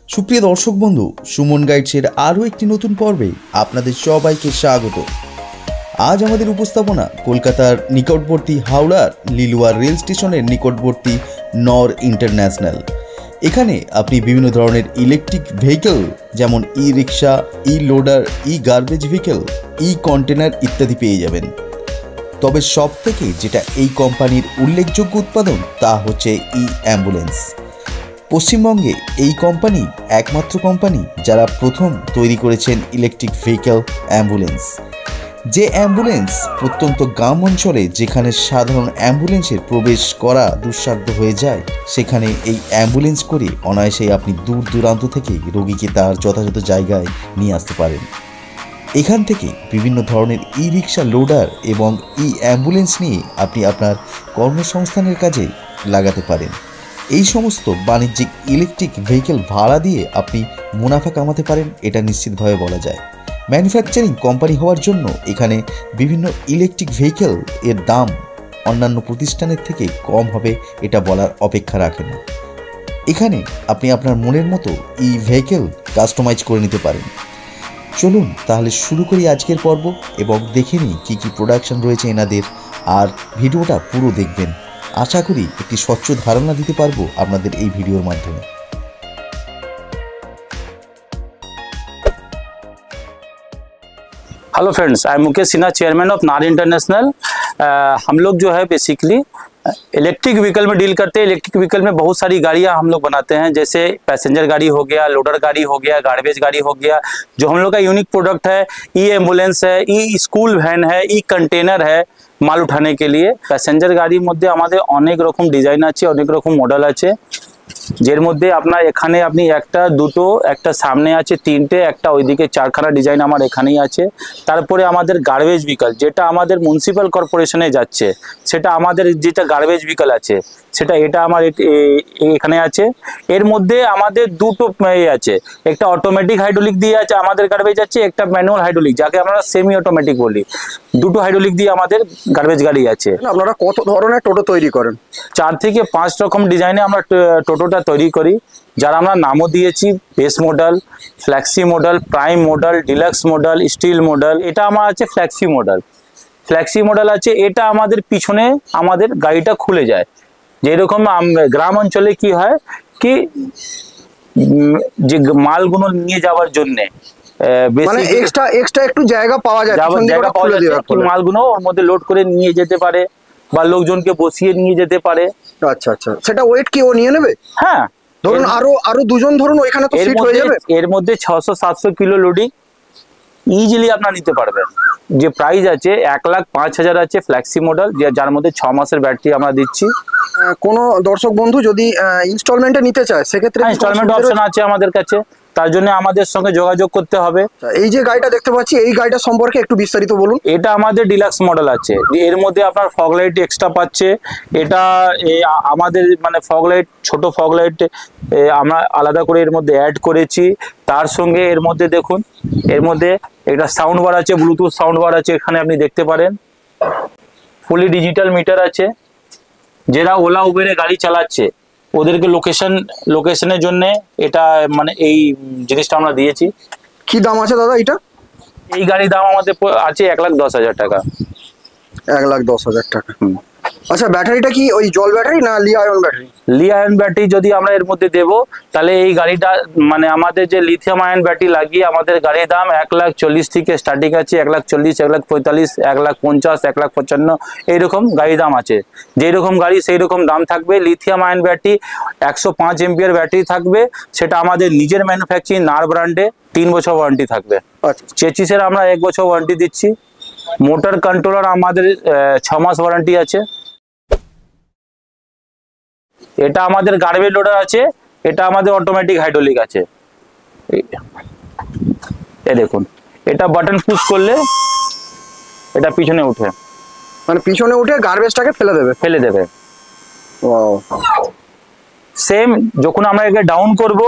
সুপ্রিয় দর্শক বন্ধু, সুমন গাইডসের আরও একটি নতুন পর্বে আপনাদের সবাইকে স্বাগত। আজ আমাদের উপস্থাপনা কলকাতার নিকটবর্তী হাওড়ার লিলুয়া রেল স্টেশনের নিকটবর্তী নর ইন্টারন্যাশনাল। এখানে আপনি বিভিন্ন ধরনের ইলেকট্রিক ভেহিকেল যেমন ই রিক্সা, ই লোডার, ই গার্বেজ ভেহিকেল, ই কন্টেনার ইত্যাদি পেয়ে যাবেন। তবে সব থেকে যেটা এই কোম্পানির উল্লেখযোগ্য উৎপাদন তা হচ্ছে ই অ্যাম্বুলেন্স। পশ্চিমবঙ্গে এই কোম্পানি একমাত্র কোম্পানি যারা প্রথম তৈরি করেছেন ইলেকট্রিক ভেহিকেল অ্যাম্বুলেন্স। যে অ্যাম্বুলেন্স প্রত্যন্ত গ্রাম অঞ্চলে যেখানে সাধারণ অ্যাম্বুলেন্সের প্রবেশ করা দুঃসাধ্য হয়ে যায়, সেখানে এই অ্যাম্বুলেন্স করে অনায়াসেই আপনি দূর দূরান্ত থেকে রোগীকে তার যথাযথ জায়গায় নিয়ে আসতে পারেন। এখান থেকে বিভিন্ন ধরনের ই রিক্সা, লোডার এবং ই অ্যাম্বুলেন্স নিয়ে আপনি আপনার কর্মসংস্থানের কাজে লাগাতে পারেন। এই সমস্ত বাণিজ্যিক ইলেকট্রিক ভেহিকেল ভাড়া দিয়ে আপনি মুনাফা কামাতে পারেন, এটা নিশ্চিতভাবে বলা যায়। ম্যানুফ্যাকচারিং কোম্পানি হওয়ার জন্য এখানে বিভিন্ন ইলেকট্রিক ভেহিকেল এর দাম অন্যান্য প্রতিষ্ঠানের থেকে কম হবে, এটা বলার অপেক্ষা রাখে না। এখানে আপনি আপনার মনের মতো ই ভেহিকেল কাস্টমাইজ করে নিতে পারেন। চলুন তাহলে শুরু করি আজকের পর্ব এবং দেখে নিই কী কী প্রোডাকশন রয়েছে এনাদের, আর ভিডিওটা পুরো দেখবেন। আশা করি একটি স্বচ্ছ ধারণা দিতে পারবো আপনাদের এই ভিডিওর মাধ্যমে। Hello friends, I am Mukesh Sinha, chairman of नार इंटरनेशनल। हम लोग जो है बेसिकली इलेक्ट्रिक व्हीकल में डील करते हैं। इलेक्ट्रिक व्हीकल में बहुत सारी गाड़ियां हम लोग बनाते हैं, जैसे पैसेंजर गाड़ी हो गया, लोडर गाड़ी हो गया, गार्बेज गाड़ी हो गया। जो हम लोग का यूनिक प्रोडक्ट है, ई एम्बुलेंस है, ई स्कूल वैन है, ई कंटेनर है माल उठाने के लिए। पैसेंजर गाड़िर मध्य आमादेर अनेक रकम डिजाइन आछे, अनेक रकम मॉडल आछे, जेर मध्य आपनार एखाने आपनी एकटा दुटो एकटा सामने आछे तीनटे, एकटा ओइदिके चारखाना डिजाइन आमार एखानेई आछे। तारपरे आमादेर गार्बेज व्हीकल जेटा आमादेर म्युनिसिपल कॉर्पोरेशने जाच्छे, सेटा आमादेर जेटा गार्बेज व्हीकल आछे সেটা এটা আমার এখানে আছে। এর মধ্যে আমাদের দুটো আছে, একটা অটোমেটিক হাইড্রোলিক দিয়ে আছে আমাদের গার্বেজ আছে, একটা ম্যানুয়াল হাইড্রোলিক যাকে আমরা সেমি অটোমেটিক বলি। দুটো হাইড্রোলিক দিয়ে আমাদের গার্বেজ গাড়ি আছে। আপনারা কত ধরনের টোটো তৈরি করেন? 4 থেকে 5 রকম ডিজাইনে আমরা টোটোটা তৈরি করি, যার আমরা নামও দিয়েছি base model, flexi model, prime model, deluxe model, steel model. এটা আমার আছে ফ্ল্যাক্সি মডেল। ফ্ল্যাক্সি মডেল আছে, এটা আমাদের পিছনে আমাদের গাড়িটা খুলে যায়। যেরকম গ্রাম অঞ্চলে কি হয় কি, যে মালগুলো নিয়ে যাওয়ার জন্য মানে এক্সট্রা একটু জায়গা পাওয়া যায়, মালগুলো ওর মধ্যে লোড করে নিয়ে যেতে পারে বা লোকজনকে বসিয়ে নিয়ে যেতে পারে। আচ্ছা আচ্ছা, সেটা ওয়েট কি ও নিয়ে নেবে? হ্যাঁ, ধরুন আরো দুজন ধরুন ওইখানে তো সিট হয়ে যাবে। এর মধ্যে 600-700 কিলো লোডিং ইজিলি আপনারা নিতে পারবেন। যে প্রাইস আছে 1,05,000 আছে ফ্ল্যাক্সি মডেল, যার মধ্যে 6 মাসের ব্যাটারি আমরা দিচ্ছি। কোনো দর্শক বন্ধু যদি ইনস্টলমেন্টে নিতে চায় সেক্ষেত্রে ইনস্টলমেন্ট অপশন আছে আমাদের কাছে, তার জন্য আমাদের সঙ্গে যোগাযোগ করতে হবে। এই যে গাড়িটা দেখতে পাচ্ছি, এই গাড়িটা সম্পর্কে একটু বিস্তারিত বলুন। এটা আমাদের ডিলাক্স মডেল আছে, এর মধ্যে আপনার ফগ লাইট এক্সট্রা পাচ্ছে। এটা আমাদের মানে ফগ লাইট, ছোট ফগ লাইট আমরা আলাদা করে এর মধ্যে অ্যাড করেছি। তার সঙ্গে এর মধ্যে দেখুন, এর মধ্যে একটা সাউন্ড বার আছে, ব্লুটুথ সাউন্ড বার আছে, এখানে আপনি দেখতে পারেন। ফুলি ডিজিটাল মিটার আছে, যারা ওলা উবেরে গাড়ি চালাচ্ছে ওদেরকে লোকেশনের জন্য এটা মানে এই জিনিসটা আমরা দিয়েছি। কি দাম আছে দাদা এটা? এই গাড়ির দাম আমাদের আছে 1,10,000 টাকা। 1,10,000 টাকা। আচ্ছা, ব্যাটারিটা কি ওই জল ব্যাটারি না লি আয়ন ব্যাটারি? লি আয়ন ব্যাটারি যদি আমরা এর মধ্যে দেব, তাহলে এই গাড়িটা মানে আমাদের যে লিথিয়াম আয়ন ব্যাটারি লাগিয়ে আমাদের গাড়ির দাম 1,40,000 থেকে স্টার্টিং আছে। 1,40,000, 1,45,000, 1,50,000, 1,55,000 এইরকম গাড়ির দাম আছে। যেই রকম গাড়ি সেই রকম দাম থাকবে। Lithium ion battery 105 MPR battery থাকবে, সেটা আমাদের নিজের ম্যানুফ্যাকচারিং নার ব্র্যান্ডে 3 বছর ওয়ারেন্টি থাকবে। চেচিসের আমরা 1 বছর ওয়ারেন্টি দিচ্ছি। মোটর কন্ট্রোলার আমাদের 6 মাস ওয়ারেন্টি আছে। এটা আমাদের গার্বেজ লোডার আছে, এটা আমাদের অটোমেটিক হাইড্রোলিক আছে। এই দেখুন, এটা বাটন পুশ করলে এটা পিছনে উঠে, মানে পিছনে উঠে গার্বেজটাকে ফেলে দেবে। ওয়াও। সেম যখন আমরা একে ডাউন করব,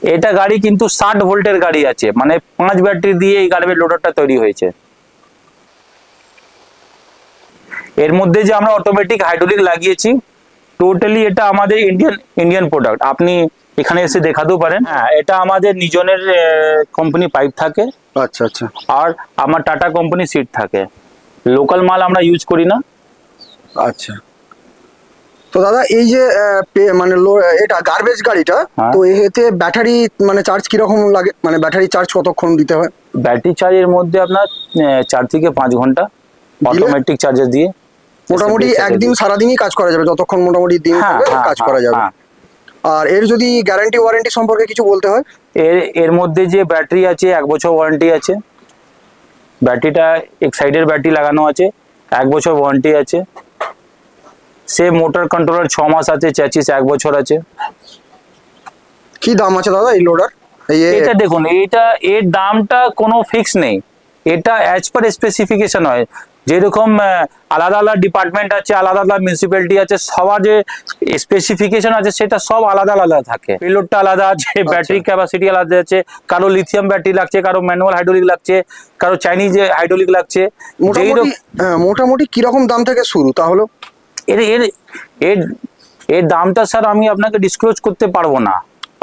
এটা গাড়ি কিন্তু 60 ভোল্টের গাড়ি আছে, মানে 5 ব্যাটারি দিয়ে এই গার্বেজ লোডারটা তৈরি হয়েছে। এর মধ্যে যে আমরা অটোমেটিক হাইড্রোলিক লাগিয়েছি, টোটালি এটা আমাদের ইন্ডিয়ান প্রোডাক্ট, আপনি এখানে এসে দেখাতেও পারেন। হ্যাঁ, এটা আমাদের নিজনের কোম্পানি পাইপ থাকে, আচ্ছা আচ্ছা আর আমার টাটা কোম্পানি সিট থাকে। লোকাল মাল আমরা ইউজ করি না। আচ্ছা। তো দাদা এই যে মানে এটা গার্বেজ গাড়িটা, হ্যাঁ। তো এতে ব্যাটারি মানে চার্জ কিরকম লাগে, মানে ব্যাটারি চার্জ কতক্ষণ দিতে হয়? ব্যাটারি চার্জের মধ্যে আপনার 4 থেকে 5 ঘন্টা অটোমেটিক চার্জার দিয়ে মোটামুটি একদিন সারাদিনই কাজ করা যাবে, যতক্ষণ মোটামুটি দিন হ্যাঁ, হবে হ্যাঁ, কাজ করা যাবে। হ্যাঁ। আর এর যদি গ্যারান্টি ওয়ারেন্টি সম্পর্কে কিছু বলতে হয়? এর মধ্যে যে ব্যাটারি আছে 1 বছর ওয়ারেন্টি আছে। ব্যাটারিটা এক সাইডের ব্যাটারি লাগানো আছে, 1 বছর ওয়ারেন্টি আছে। সে মোটর কন্ট্রোলার 6 মাস আছে, চ্যাচিস 1 বছর আছে। কি দাম আছে দাদা এই লোডার? এটা দেখুন, এর দামটা কোনো ফিক্স নেই, এটা অ্যাজ পার স্পেসিফিকেশন হয়। যেরকম আলাদা আলাদা ডিপার্টমেন্ট আছে, আলাদা আলাদা মিউনিসিপ্যালিটি আছে, সবার যে স্পেসিফিকেশন আছে সেটা সব আলাদা আলাদা থাকে। পেলোডটা আলাদা আছে, ব্যাটারি ক্যাপাসিটি আলাদা আছে, কারো লিথিয়াম ব্যাটারি লাগছে, কারো ম্যানুয়াল হাইড্রোলিক লাগছে, কারো চাইনিজ হাইড্রোলিক লাগছে। মোটামুটি কিরকম দাম থেকে শুরু তাহলে? এর দামটা স্যার আমি আপনাকে ডিসক্লোজ করতে পারবো না।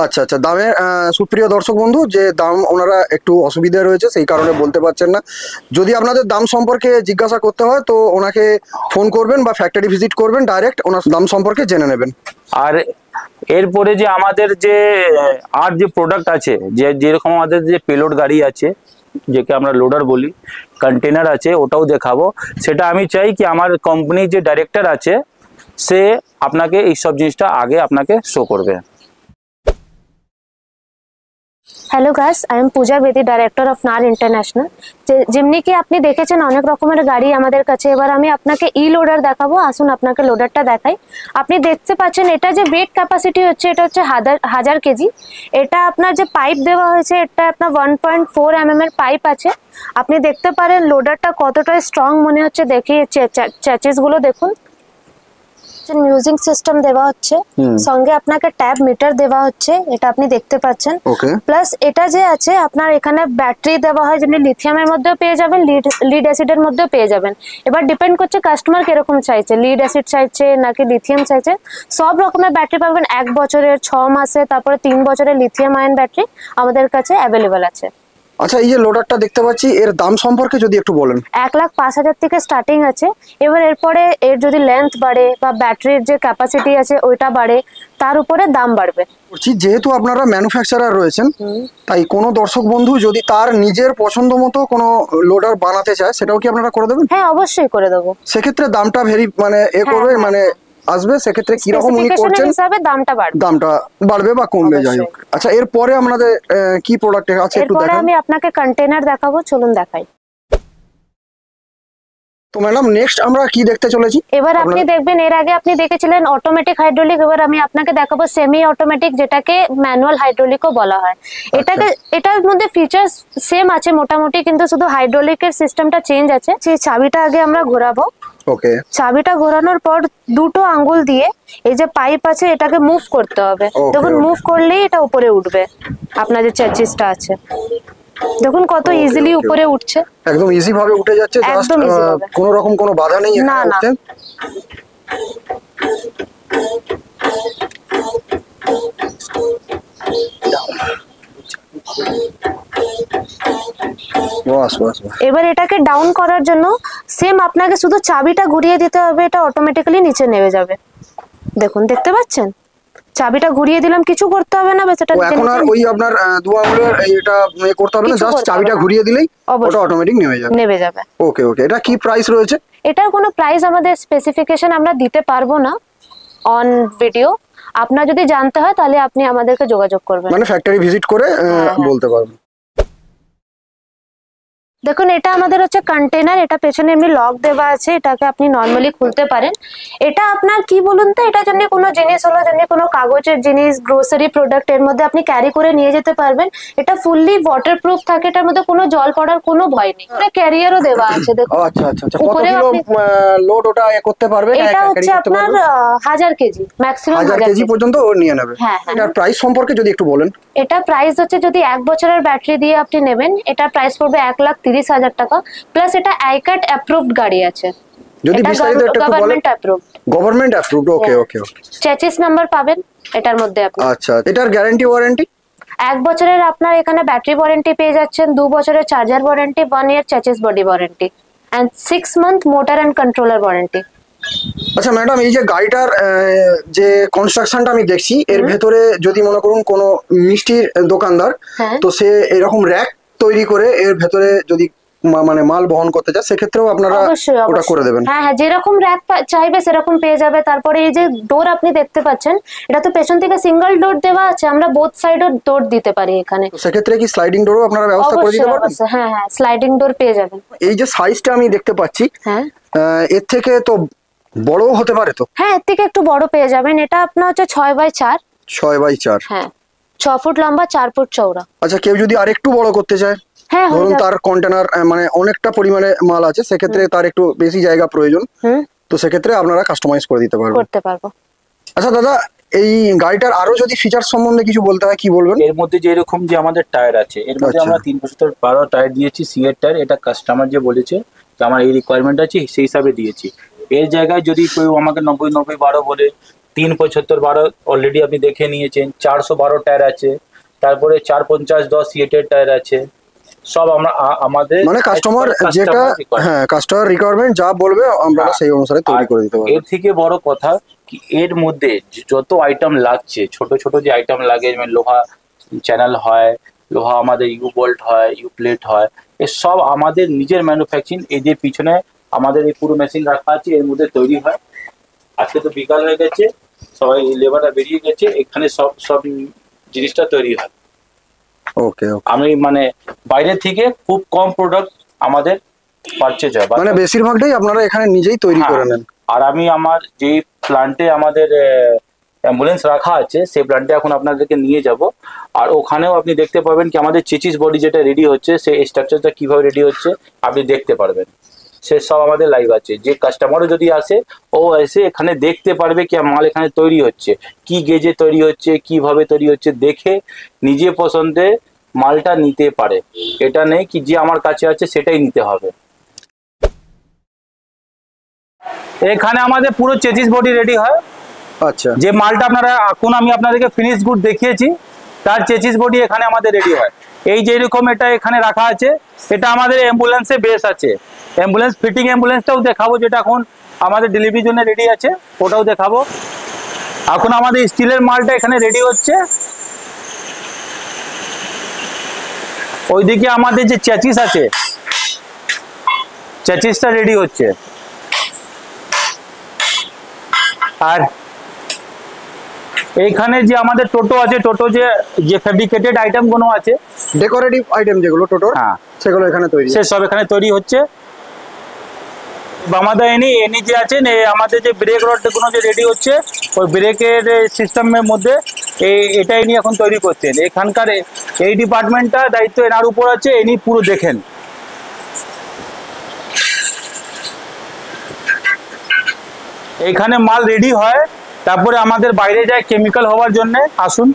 আচ্ছা আচ্ছা, দামের সুপ্রিয় দর্শক বন্ধু, যে দাম ওনারা একটু অসুবিধা রয়েছে সেই কারণে বলতে পারছেন না। যদি আপনাদের দাম সম্পর্কে জিজ্ঞাসা করতে হয় তো ওনাকে ফোন করবেন বা ফ্যাক্টরি ভিজিট করবেন, ডাইরেক্ট ওনার দাম সম্পর্কে জেনে নেবেন। আর এরপরে যে আমাদের যে আর যে প্রোডাক্ট আছে, যেরকম আমাদের যে পেলোড গাড়ি আছে, যেকে আমরা লোডার বলি, কন্টেনার আছে, ওটাও দেখাবো। সেটা আমি চাই কি আমার কোম্পানির যে ডাইরেক্টর আছে সে আপনাকে এই সব জিনিসটা আগে আপনাকে শো করবে। হ্যালো গাইস, আই এম পূজা বেদি, ডাইরেক্টর অফ নার ইন্টারন্যাশনাল। যেমনি কি আপনি দেখেছেন অনেক রকমের গাড়ি আমাদের কাছে, এবার আমি আপনাকে লোডার দেখাবো। আসুন আপনাকে লোডারটা দেখাই। আপনি দেখতে পাচ্ছেন এটা যে ওয়েট ক্যাপাসিটি হচ্ছে, এটা হচ্ছে 1000 কেজি। এটা আপনার যে পাইপ দেওয়া হয়েছে, এটা আপনার 1.4 mm এর পাইপ আছে। আপনি দেখতে পারেন লোডারটা কতটা স্ট্রং মনে হচ্ছে, দেখিয়ে চ্যাচিস গুলো দেখুন। মিউজিক সিস্টেম দেওয়া হচ্ছে, সঙ্গে আপনাকে ট্যাব মিটার দেওয়া হচ্ছে, এটা আপনি দেখতে পাচ্ছেন। প্লাস এটা যে আছে আপনার এখানে ব্যাটারি দেওয়া হয়, যেমনি লিথিয়ামের মধ্যেও পেয়ে যাবেন, লিড অ্যাসিডের মধ্যেও পেয়ে যাবেন। এবার ডিপেন্ড করছে কাস্টমার কিরকম চাইছে, লিড অ্যাসিড চাইছে নাকি লিথিয়াম চাইছে। সব রকমের ব্যাটারি পাবেন, 1 বছরের, 6 মাসে, তারপরে 3 বছরের লিথিয়াম আয়ন ব্যাটারি আমাদের কাছে অ্যাভেলেবেল আছে। আচ্ছা, এই যে লোডারটা দেখতে পাচ্ছি, এর দাম সম্পর্কে যদি একটু বলেন। 1,05,000 থেকে স্টার্টিং আছে। এবার এরপরে এর যদি লেন্থ বাড়ে বা ব্যাটারির যে ক্যাপাসিটি আছে ওইটা বাড়ে, তার উপরে দাম বাড়বে। যেহেতু আপনারা ম্যানুফ্যাকচারার রয়েছেন, তাই কোনো দর্শক বন্ধু যদি তার নিজের পছন্দ মতো কোনো লোডার বানাতে চায়, সেটাও কি আপনারা করে দেবেন? হ্যাঁ, অবশ্যই করে দেবো। সেক্ষেত্রে দামটা মানে করবে, মানে আসবে, সেক্ষেত্রে কিরকম উনি করছেন হিসাবে দামটা বাড়বে বা কমবে, যাই হোক। আচ্ছা, এরপরে আমাদের কি প্রোডাক্ট আছে একটু দেখান। এরপরে আমি আপনাকে কন্টেনার দেখাবো, চলুন দেখাই। তো ম্যাডাম, নেক্সট আমরা কি দেখতে চলেছি? এবার আপনি দেখবেন, এর আগে আপনি দেখেছিলেন অটোমেটিক হাইড্রোলিক, এবার আমি আপনাকে দেখাবো সেমি অটোমেটিক, যেটাকে ম্যানুয়াল হাইড্রোলিকও বলা হয়। এটার মধ্যে ফিচার্স সেম আছে মোটামুটি, কিন্তু শুধু হাইড্রোলিকের সিস্টেমটা চেঞ্জ আছে। সেই চাবিটা আগে আমরা ঘোরাবো। ওকে। চাবিটা ঘোরানোর পর দুটো আঙ্গুল দিয়ে এই যে পাইপ আছে এটাকে মুভ করতে হবে। দেখুন, মুভ করলেই এটা উপরে উঠবে। আপনার যে চ্যাচিসটা আছে দেখুন কত ইজিলি উপরে উঠছে, একদম ইজি ভাবে উঠে যাচ্ছে, জাস্ট কোনো রকম কোনো বাধা নেই এখানে উঠতে। এবার এটাকে ডাউন করার জন্য সেম আপনাকে শুধু চাবিটা ঘুরিয়ে দিতে হবে, এটা অটোমেটিক্যালি নিচে নেমে যাবে। দেখুন, দেখতে পাচ্ছেন চাবিটা ঘুরিয়ে দিলাম, কিছু করতে হবে না, বেশ। এটা এখন আর ওই আপনার দু আঙ্গুলের এটা করতে হবে না, জাস্ট চাবিটা ঘুরিয়ে দিলেই ওটা অটোমেটিক নেমে যাবে। ওকে ওকে। এটা কি প্রাইস রয়েছে? এটার কোনো প্রাইস আমাদের স্পেসিফিকেশন আমরা দিতে পারবো না অন ভিডিও। আপনার যদি জানতে হয় তাহলে আপনি আমাদেরকে যোগাযোগ করবেন, মানে ফ্যাক্টরি ভিজিট করে বলতে পারবেন। দেখুন, এটা আমাদের হচ্ছে কন্টেনার, এটা পেছনে এমনি লক দেওয়া আছে, এটাকে আপনি নরমালি খুলতে পারেন। এটা আপনার কি বলুন তো, এটা জন্য কোনো জিনিস হলো, জন্য কোনো কাগজের জিনিস, গ্রোসারি প্রোডাক্ট এর মধ্যে আপনি ক্যারি করে নিয়ে যেতে পারবেন। এটা ফুললি ওয়াটারপ্রুফ থাকে, এটার মধ্যে কোনো জল পড়ার কোনো ভয় নেই। এটা ক্যারিয়ারও দেওয়া আছে, দেখুন। আচ্ছা আচ্ছা আচ্ছা। কত কিলো লোড ওটা করতে পারবে? এটা হচ্ছে আপনার 1000 কেজি, ম্যাক্সিমাম 1000 কেজি পর্যন্ত ও নিয়ে নেবে। এটার প্রাইস সম্পর্কে যদি একটু বলেন। এটা প্রাইস হচ্ছে, যদি 1 বছরের ব্যাটারি দিয়ে আপনি নেবেন, এটা প্রাইস পড়বে 1,30,000 টাকা। প্লাস এটা আইকাট অ্যাপ্রুভড গাড়ি আছে, যদি বিস্তারিত একটু বলেন। গভর্নমেন্ট অ্যাপ্রুভড, ওকে ওকে ওকে। চেচিস নাম্বার পাবেন এটার মধ্যে আপনি। আচ্ছা, এটার গ্যারান্টি ওয়ারেন্টি? 1 বছরের আপনার এখানে ব্যাটারি ওয়ারেন্টি পেয়ে যাচ্ছেন, 2 বছরের charger warranty, 1 year chassis body warranty and 6 month motor and controller warranty. আচ্ছা ম্যাডাম, এই যে গাড়িটার যে কনস্ট্রাকশনটা আমি দেখছি, এর ভেতরে যদি মনে করুন কোনো মিষ্টির দোকানদার, তো সে এরকম র্যাক তৈরি করে এর ভেতরে যদি মানে মাল বহন করতে চায়, সেক্ষেত্রেও আপনারা ওটা করে দেবেন? হ্যাঁ হ্যাঁ, যেরকম র্যাক চাইবে সেরকম পেয়ে যাবে। তারপরে এই যে ডোর আপনি দেখতে পাচ্ছেন, এটা তো পেছন থেকে সিঙ্গেল ডোর দেওয়া আছে, আমরা বোথ সাইডও ডোর দিতে পারি এখানে। সেক্ষেত্রে কি স্লাইডিং ডোরও আপনারা ব্যবস্থা করে দিতে পারবেন? হ্যাঁ হ্যাঁ, স্লাইডিং ডোর পেয়ে যাবেন। এই যে সাইজটা আমি দেখতে পাচ্ছি, হ্যাঁ এর থেকে তো বড় হতে পারে তো? হ্যাঁ, এর থেকে একটু বড় পেয়ে যাবেন। এটা আপনার হচ্ছে 6x4। 6x4? হ্যাঁ, 6 ফুট লম্বা, 4 ফুট চওড়া। আচ্ছা, কেউ যদি আরেকটু বড় করতে চায়, হ্যাঁ ধরুন তার কন্টেনার মানে অনেকটা পরিমাণে মাল আছে, সেক্ষেত্রে তার একটু বেশি জায়গা প্রয়োজন, তো সেক্ষেত্রে আপনারা কাস্টমাইজ করে দিতে পারবেন? করতে পারবো। আচ্ছা দাদা, এই গাড়িটার আরো যদি ফিচার সম্বন্ধে কিছু বলতে হয়, কি বলবেন? এর মধ্যে যে এরকম যে আমাদের টায়ার আছে, এর মধ্যে আমরা 3/12 টায়ার দিয়েছি, সিএর টায়ার। এটা কাস্টমার যে বলেছে যে আমার এই রিকোয়ারমেন্ট আছে, সেই হিসাবে দিয়েছি। এর জায়গায় যদি কেউ আমাকে 90-90-12 বলে, 3/75-12 অলরেডি আপনি দেখে নিয়েছেন। 412 টায়ার আছে, তারপরে 450-10 সিএটের টায়ার আছে। সব আমরা আমাদের মানে কাস্টমার যেটা, হ্যাঁ কাস্টমার রিকোয়ারমেন্ট যা বলবে আমরা সেই অনুসারে তৈরি করে দিতে পারবো। এর থেকে বড় কথা কি, এর মধ্যে যত আইটেম লাগছে, ছোট ছোট যে আইটেম লাগে, যেমন লোহা চ্যানেল হয়, লোহা আমাদের ইউ বোল্ট হয়, ইউ প্লেট হয়, এ সব আমাদের নিজের ম্যানুফ্যাকচারিং। এই যে পিছনে আমাদের এই পুরো মেশিন রাখা আছে, এর মধ্যে তৈরি হয়। আজকে তো বিকাল হয়ে গেছে, সবাই লেবাররা বেরিয়ে গেছে, এখানে সব সব জিনিসটা তৈরি হয়। ওকে, আমি মানে বাইরে থেকে খুব কম প্রোডাক্ট আমাদের পারচেজ হয়, মানে বেশিরভাগটাই আপনারা এখানে নিজেই তৈরি করে নেন? আর আমি আমার যে প্ল্যান্টে আমাদের অ্যাম্বুলেন্স রাখা আছে, সেই প্ল্যান্টে এখন আপনাদেরকে নিয়ে যাব। আর ওখানেও আপনি দেখতে পাবেন কি আমাদের চেচিস বডি যেটা রেডি হচ্ছে, সেই স্ট্রাকচারটা কিভাবে রেডি হচ্ছে আপনি দেখতে পারবেন। সে সব আমাদের লাইভ আছে। যে কাস্টমারও যদি আসে, ও এসে এখানে দেখতে পারবে কি মাল এখানে তৈরি হচ্ছে, কি গেজে তৈরি হচ্ছে, কিভাবে তৈরি হচ্ছে, দেখে নিজে পছন্দে মালটা নিতে পারে। এটা নেই কি যে আমার কাছে আছে সেটাই নিতে হবে। এখানে আমাদের পুরো চেচিস বডি রেডি হয়। আচ্ছা, যে মালটা আপনারা এখন আমি আপনাদেরকে ফিনিশ গুড দেখিয়েছি, তার চেচিস বডি এখানে আমাদের রেডি হয়। এই যে এরকম এটা এখানে রাখা আছে, এটা আমাদের অ্যাম্বুলেন্সে বেস আছে। অ্যাম্বুলেন্স ফিটিং অ্যাম্বুলেন্সটাও দেখাবো, যেটা এখন আমাদের ডেলিভারির জন্য রেডি আছে, ওটাও দেখাবো। এখন আমাদের স্টিলের মালটা এখানে রেডি হচ্ছে। ওইদিকে আমাদের যে চেচিস আছে, চেচিসটা রেডি হচ্ছে। আর এইখানে যে আমাদের টোটো আছে, টোটো যে ফেব্রিকেটেড আইটেম গুলো আছে, ডেকোরেটিভ আইটেম যেগুলো টোটো, হ্যাঁ সেগুলো এখানে তৈরি, সে সব এখানে তৈরি হচ্ছে। আমাদের এনি যে আছেন, আমাদের যে ব্রেক রড গুলো যে রেডি হচ্ছে, ওই ব্রেকের সিস্টেমের মধ্যে এটাই নিয়ে এখন তৈরি করছেন। এখানকার এই ডিপার্টমেন্টটা দায়িত্ব এনার উপর আছে, এনি পুরো দেখেন। এখানে মাল রেডি হয়, তারপরে আমাদের বাইরে যায় কেমিক্যাল হওয়ার জন্য। আসুন,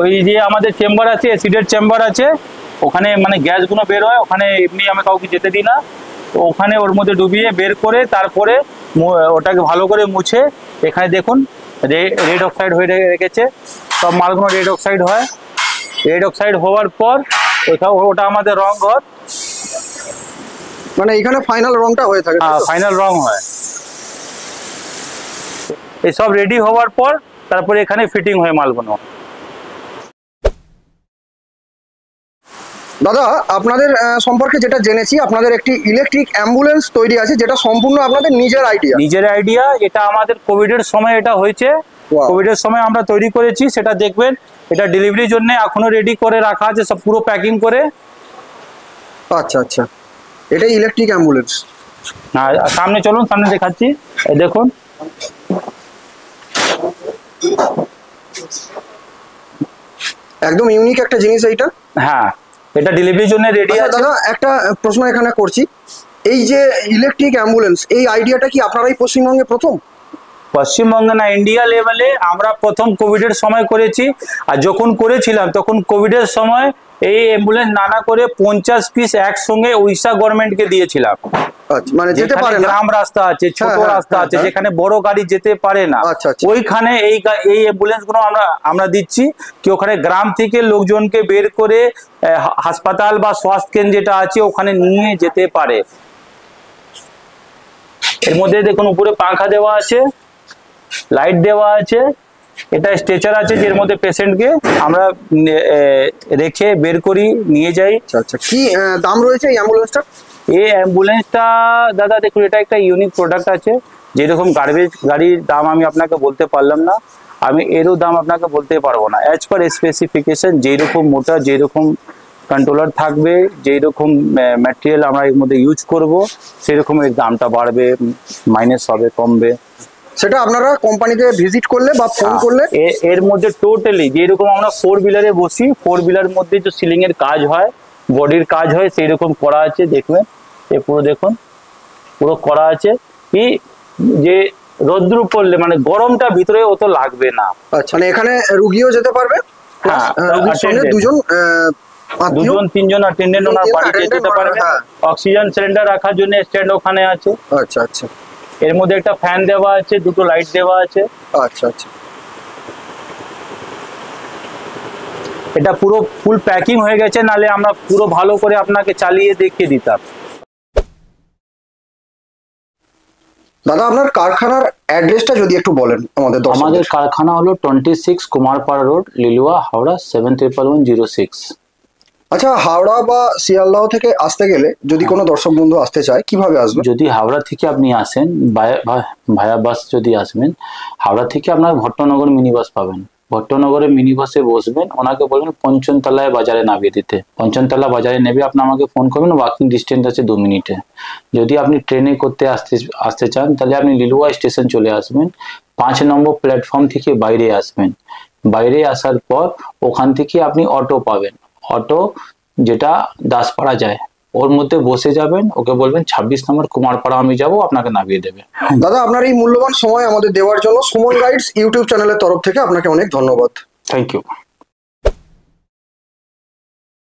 ওই যে আমাদের চেম্বার আছে, অ্যাসিডের চেম্বার আছে, ওখানে মানে গ্যাসগুলো বের হয়। ওখানে এমনি আমি কাউকে যেতে দিই না, তো ওখানে ওর মধ্যে ডুবিয়ে বের করে তারপরে ওটাকে ভালো করে মুছে, এখানে দেখুন রেড অক্সাইড হয়ে রেখেছে। সব মালগুলো রেড অক্সাইড হয়। রেড অক্সাইড হওয়ার পর ওটা আমাদের রং ঘর, মানে এখানে ফাইনাল রংটা হয়ে থাকে। ফাইনাল রং হয়। এই সব রেডি হওয়ার পর তারপরে এখানে ফিটিং হয় মালগুলো। দাদা, আপনাদের সম্পর্কে যেটা জেনেছি, আপনাদের একটি ইলেকট্রিক অ্যাম্বুলেন্স তৈরি আছে, যেটা সম্পূর্ণ আপনাদের নিজের আইডিয়া। এটা আমাদের কোভিডের সময় এটা হয়েছে। কোভিডের সময় আমরা তৈরি করেছি, সেটা দেখবেন। এটা ডেলিভারির জন্য এখনো রেডি করে রাখা আছে, সব পুরো প্যাকিং করে। আচ্ছা আচ্ছা, এটাই ইলেকট্রিক অ্যাম্বুলেন্স। হ্যাঁ, সামনে চলুন, সামনে দেখাচ্ছি। এই দেখুন, একদম ইউনিক একটা জিনিস এইটা। হ্যাঁ, এটা ডেলিভারির জন্য রেডি আছে। দাদা, একটা প্রশ্ন এখানে করছি, এই যে ইলেকট্রিক অ্যাম্বুলেন্স, এই আইডিয়াটা কি আপনারাই পশ্চিমবঙ্গে প্রথম? পশ্চিমবঙ্গে না, ইন্ডিয়া লেভেলে আমরা প্রথম কোভিডের সময় করেছি। আর যখন করেছিলাম তখন কোভিডের সময় এই অ্যাম্বুলেন্স নানা করে 50 পিস একসঙ্গে উড়িষ্যা গভর্নমেন্টকে দিয়েছিলাম। আচ্ছা, মানে যেতে যেখানে পারে না। গ্রাম রাস্তা আছে, ছোট হ্যাঁ, রাস্তা হ্যাঁ, আছে, হ্যাঁ। যেখানে বড় গাড়ি যেতে পারে না, আচ্ছা, আচ্ছা। ওইখানে এই অ্যাম্বুলেন্স গুলো আমরা দিচ্ছি কি ওখানে গ্রাম থেকে লোকজনকে বের করে হাসপাতাল বা স্বাস্থ্য কেন্দ্র যেটা আছে ওখানে নিয়ে যেতে পারে। এর মধ্যে দেখুন উপরে পাখা দেওয়া আছে, লাইট দেওয়া আছে, এটা স্ট্রেচার আছে যের মধ্যে পেশেন্টকে আমরা রেখে বের করি নিয়ে যাই। আচ্ছা আচ্ছা, কি দাম রয়েছে এই অ্যাম্বুলেন্সটা? এই অ্যাম্বুলেন্সটা দাদা দেখুন এটা একটা ইউনিক প্রোডাক্ট আছে, যেরকম গার্বেজ গাড়ির দাম আমি আপনাকে বলতে পারলাম না, আমি এরও দাম আপনাকে বলতে পারবো না। অ্যাজ পার স্পেসিফিকেশন যেরকম মোটর, যেরকম কন্ট্রোলার থাকবে, যেই রকম ম্যাটেরিয়াল আমরা এর মধ্যে ইউজ করব, সেরকম এর দামটা বাড়বে, মাইনাস হবে, কমবে। সেটা আপনারা কোম্পানিতে ভিজিট করলে বা ফোন করলে? এর মধ্যে টোটালি যেরকম আমরা 4 হুইলারে বসি, 4 হুইলার মধ্যে যে সিলিং এর কাজ হয়, বডির কাজ হয়, সেই রকম করা আছে। দেখবেন এ পুরো দেখুন পুরো করা আছে কি যে রৌদ্র পড়লে মানে গরমটা ভিতরে অত লাগবে না। আচ্ছা, মানে এখানে রুগীও যেতে পারবে, প্লাস হ্যাঁ, রুগীর সঙ্গে attendant। দুজন আত্মীয়? 2-3 জন অ্যাটেন্ডেন্ট ওনার বাড়িতে যেতে পারবে। হ্যাঁ। অক্সিজেন সিলিন্ডার রাখার জন্য স্ট্যান্ড ওখানে আছে। আচ্ছা আচ্ছা এর মধ্যে একটা ফ্যান দেওয়া আছে, দুটো লাইট দেওয়া আছে। আচ্ছা আচ্ছা। এটা পুরো ফুল প্যাকিং হয়ে গেছে, নালে আমরা পুরো ভালো করে আপনাকে চালিয়ে দেখিয়ে দিতাম। দাদা আপনার কারখানার অ্যাড্রেসটা যদি একটু বলেন আমাদের আমাদের দর্শকদের। কারখানা হলো 26 কুমারপাড়া রোড, লিলুয়া, হাওড়া 711106। আচ্ছা, হাওড়া বা শিয়ালদহ থেকে আসতে গেলে যদি কোনো দর্শক বন্ধু আসতে চায় কিভাবে আসবে? যদি হাওড়া থেকে আপনি আসেন ভায়া বাস যদি আসবেন, হাওড়া থেকে আপনার ভট্টনগর মিনি বাস পাবেন। ভট্টনগরে মিনি বাসে বসবেন, ওনাকে বলবেন পঞ্চনতলায় বাজারে নামিয়ে দিতে। পঞ্চনতলা বাজারে নেবে আপনি আমাকে ফোন করবেন, ওয়াকিং ডিস্টেন্স আছে 2 মিনিটে। যদি আপনি ট্রেনে করতে আসতে চান তাহলে আপনি লিলুয়া স্টেশন চলে আসবেন, 5 নম্বর প্ল্যাটফর্ম থেকে বাইরে আসবেন। বাইরে আসার পর ওখান থেকে আপনি অটো পাবেন, অটো যেটা দাসপাড়া যায়, ওর মধ্যে বসে যাবেন, ওকে বলবেন 26 নম্বর কুমারপাড়া আমি যাব, আপনাকে নামিয়ে দেবে। দাদা আপনার এই মূল্যবান সময় আমাদের দেওয়ার জন্য সুমন গাইডস ইউটিউব চ্যানেলের তরফ থেকে আপনাকে অনেক ধন্যবাদ। Thank you.